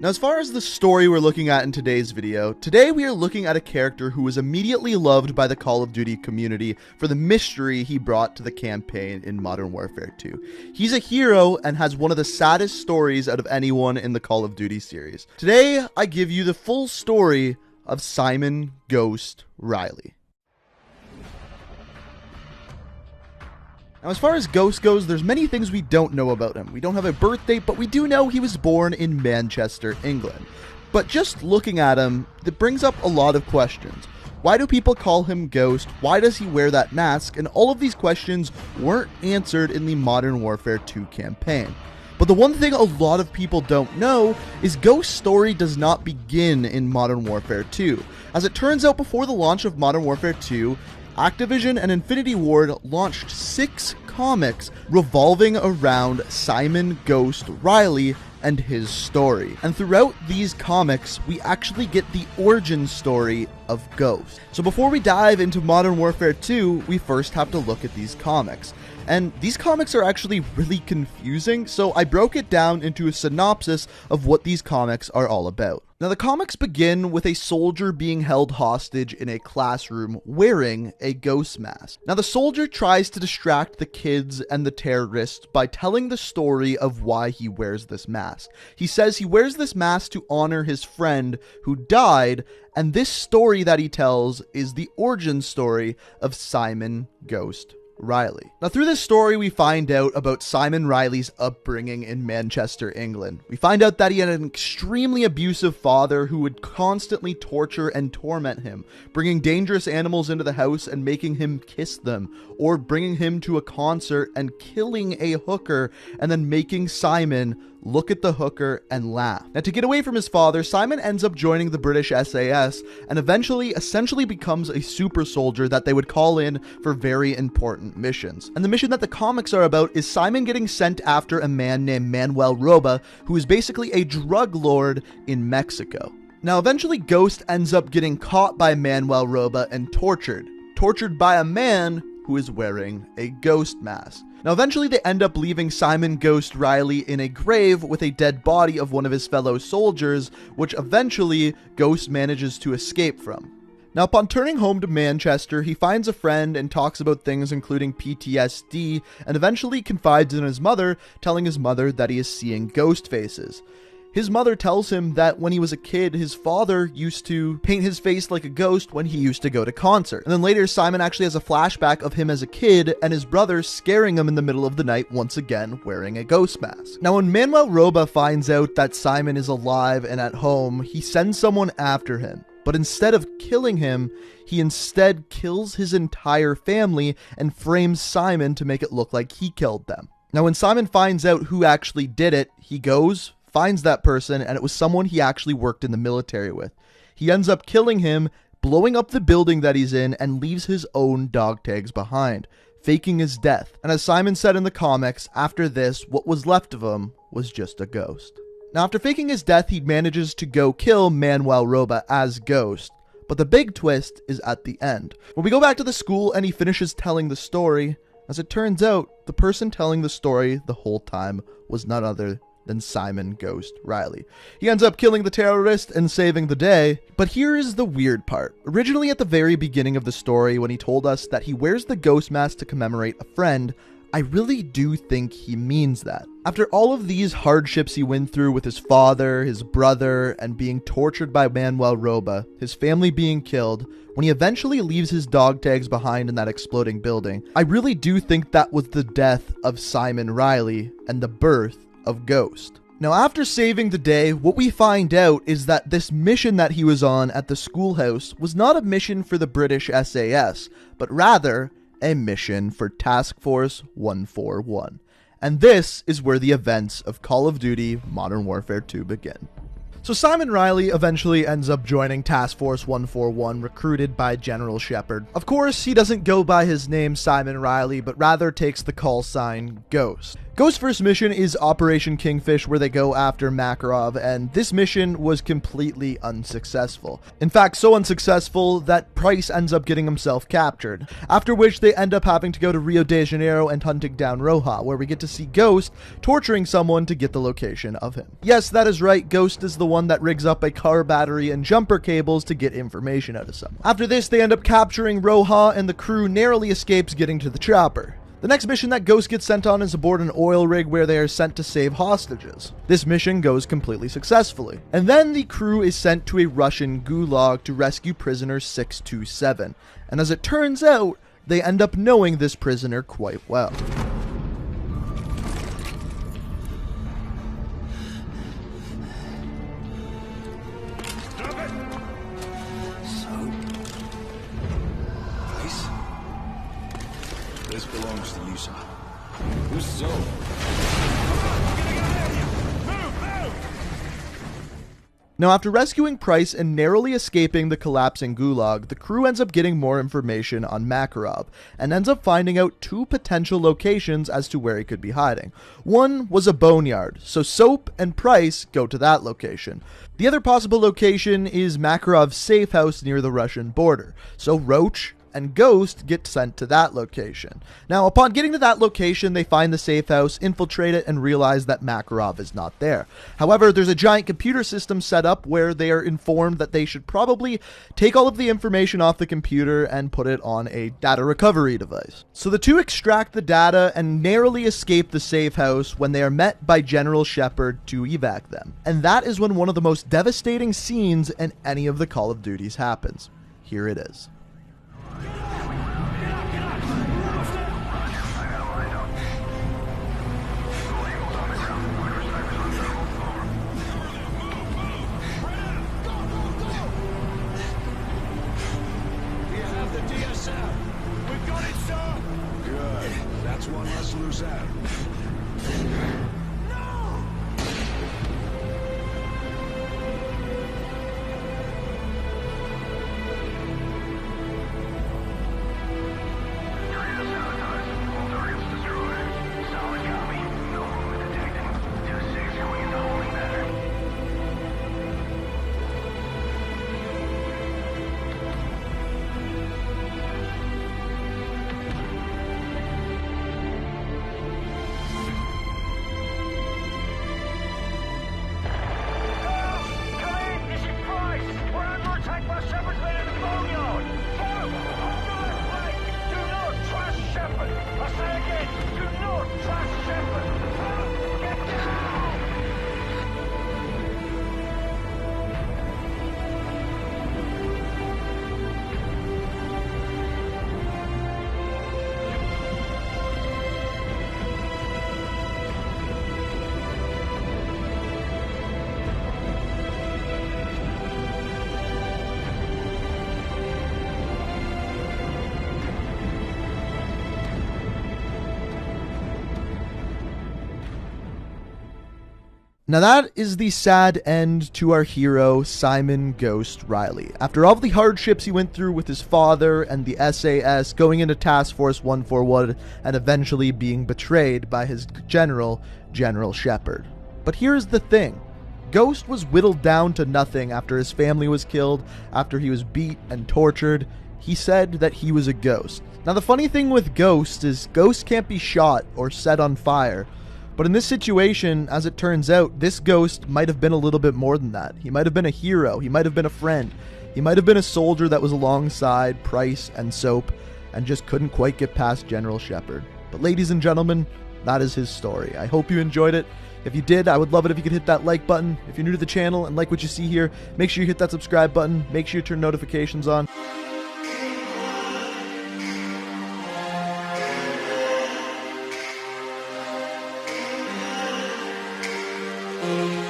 Now, as far as the story we're looking at in today's video, today we are looking at a character who was immediately loved by the Call of Duty community for the mystery he brought to the campaign in Modern Warfare 2. He's a hero and has one of the saddest stories out of anyone in the Call of Duty series. Today, I give you the full story of Simon Ghost Riley. Now, as far as Ghost goes, there's many things we don't know about him. We don't have a birth date, but we do know he was born in Manchester, England. But just looking at him, it brings up a lot of questions. Why do people call him Ghost? Why does he wear that mask? And all of these questions weren't answered in the Modern Warfare 2 campaign. But the one thing a lot of people don't know is Ghost's story does not begin in Modern Warfare 2. As it turns out, before the launch of Modern Warfare 2, Activision and Infinity Ward launched 6 comics revolving around Simon Ghost Riley and his story. And throughout these comics, we actually get the origin story of Ghost. So before we dive into Modern Warfare 2, we first have to look at these comics. And these comics are actually really confusing, so I broke it down into a synopsis of what these comics are all about. Now, the comics begin with a soldier being held hostage in a classroom wearing a ghost mask. Now, the soldier tries to distract the kids and the terrorists by telling the story of why he wears this mask. He says he wears this mask to honor his friend who died, and this story that he tells is the origin story of Simon Ghost Riley. Now, through this story, we find out about Simon Riley's upbringing in Manchester, England. We find out that he had an extremely abusive father who would constantly torture and torment him, bringing dangerous animals into the house and making him kiss them, or bringing him to a concert and killing a hooker and then making Simon look at the hooker and laugh. Now, to get away from his father, Simon ends up joining the British SAS and eventually essentially becomes a super soldier that they would call in for very important missions. And the mission that the comics are about is Simon getting sent after a man named Manuel Roba, who is basically a drug lord in Mexico. Now, eventually Ghost ends up getting caught by Manuel Roba and tortured by a man who is wearing a ghost mask. Now, eventually they end up leaving Simon Ghost Riley in a grave with a dead body of one of his fellow soldiers, which eventually Ghost manages to escape from. Now, upon turning home to Manchester, he finds a friend and talks about things including PTSD, and eventually confides in his mother, telling his mother that he is seeing ghost faces. His mother tells him that when he was a kid, his father used to paint his face like a ghost when he used to go to concert. And then later, Simon actually has a flashback of him as a kid and his brother scaring him in the middle of the night, once again wearing a ghost mask. Now, when Manuel Roba finds out that Simon is alive and at home, he sends someone after him. But instead of killing him, he instead kills his entire family and frames Simon to make it look like he killed them. Now, when Simon finds out who actually did it, he goes, finds that person, and it was someone he actually worked in the military with. He ends up killing him, blowing up the building that he's in, and leaves his own dog tags behind, faking his death. And as Simon said in the comics, after this, what was left of him was just a ghost. Now, after faking his death, he manages to go kill Manuel Roba as Ghost. But the big twist is at the end. When we go back to the school and he finishes telling the story, as it turns out, the person telling the story the whole time was none other than Simon Ghost Riley. He ends up killing the terrorist and saving the day. But here is the weird part. Originally, at the very beginning of the story, when he told us that he wears the ghost mask to commemorate a friend, I really do think he means that. After all of these hardships he went through with his father, his brother, and being tortured by Manuel Roba, his family being killed, when he eventually leaves his dog tags behind in that exploding building, I really do think that was the death of Simon Riley and the birth of Ghost. Now, after saving the day, what we find out is that this mission that he was on at the schoolhouse was not a mission for the British SAS, but rather a mission for Task Force 141. And this is where the events of Call of Duty Modern Warfare 2 begin. So Simon Riley eventually ends up joining Task Force 141, recruited by General Shepard. Of course, he doesn't go by his name Simon Riley, but rather takes the call sign Ghost. Ghost's first mission is Operation Kingfish, where they go after Makarov, and this mission was completely unsuccessful. In fact, so unsuccessful that Price ends up getting himself captured, after which they end up having to go to Rio de Janeiro and hunting down Roja, where we get to see Ghost torturing someone to get the location of him. Yes, that is right, Ghost is the one that rigs up a car battery and jumper cables to get information out of someone. After this, they end up capturing Roja, and the crew narrowly escapes getting to the chopper. The next mission that Ghost gets sent on is aboard an oil rig where they are sent to save hostages. This mission goes completely successfully. And then the crew is sent to a Russian gulag to rescue prisoner 627. And as it turns out, they end up knowing this prisoner quite well. This belongs to you, sir. Who's Zoe? Now, after rescuing Price and narrowly escaping the collapsing gulag, the crew ends up getting more information on Makarov, and ends up finding out two potential locations as to where he could be hiding. One was a boneyard, so Soap and Price go to that location. The other possible location is Makarov's safe house near the Russian border, so Roach and Ghost get sent to that location. Now, upon getting to that location, they find the safe house, infiltrate it, and realize that Makarov is not there. However, there's a giant computer system set up where they are informed that they should probably take all of the information off the computer and put it on a data recovery device. So the two extract the data and narrowly escape the safe house when they are met by General Shepard to evac them. And that is when one of the most devastating scenes in any of the Call of Duties happens. Here it is. That's one less loose out. Now that is the sad end to our hero, Simon Ghost Riley. After all of the hardships he went through with his father and the SAS, going into Task Force 141, and eventually being betrayed by his general, General Shepard. But here's the thing. Ghost was whittled down to nothing after his family was killed, after he was beat and tortured. He said that he was a ghost. Now the funny thing with Ghost is Ghost can't be shot or set on fire. But in this situation, as it turns out, this Ghost might have been a little bit more than that. He might have been a hero. He might have been a friend. He might have been a soldier that was alongside Price and Soap and just couldn't quite get past General Shepard. But ladies and gentlemen, that is his story. I hope you enjoyed it. If you did, I would love it if you could hit that like button. If you're new to the channel and like what you see here, make sure you hit that subscribe button. Make sure you turn notifications on. Thank you.